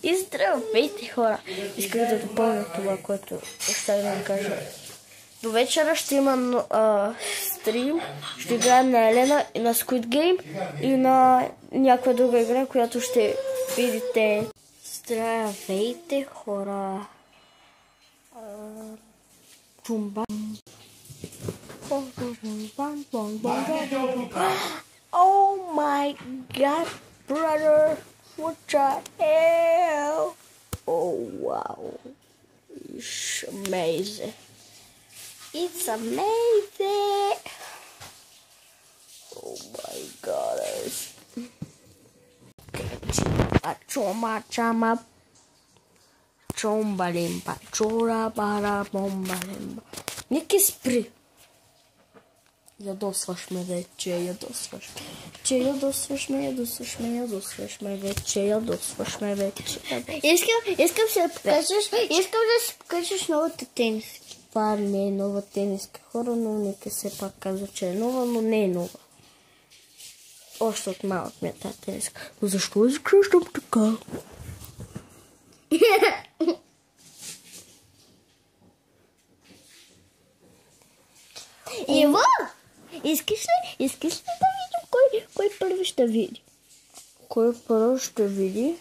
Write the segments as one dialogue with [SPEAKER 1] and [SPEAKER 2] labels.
[SPEAKER 1] И здравейте, хора! Исках да допълня това, което оставя да ви кажа. До вечера ще има стрим, ще играем на Елена и на Squid Game и на някаква друга игра, която ще видите. Здравейте, хора! Oh my god, brother! What the hell? Oh wow, it's amazing. It's amazing. Oh my god. Choma chama. Chombalimba. Chora bara bombalimba. Ники спри. Ядосваш ме вече, ядосваш ме вече. Искам да се покажеш новата тениска. Това не е нова тениска, хора, но нека се пак казва, че е нова, но не е нова. Още от малък ми е тази тениска. Но защо изглеждам така? Иво, искаш ли да видим кой първи ще види? Кой първи ще види?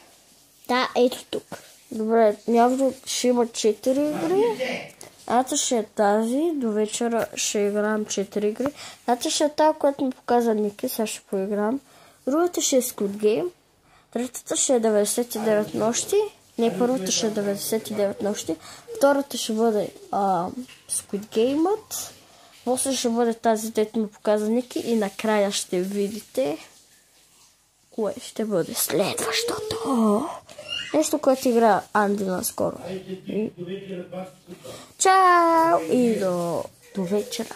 [SPEAKER 1] Да, ето тук. Добре, явно ще има 4 игри. Едната ще е тази, до вечера ще играем 4 игри. Едната ще е тази, която ми показа Ники, сега ще поиграем. Другата ще е Squid Game. Третата ще е 99 нощи. Не, първата ще е 99 нощи. Втората ще бъде Squid Game-ът. После ще бъде тази, дето ми показа Ники. И накрая ще видите кое ще бъде следващото. Нещо, което игра Анди наскоро. Чао! И до вечера.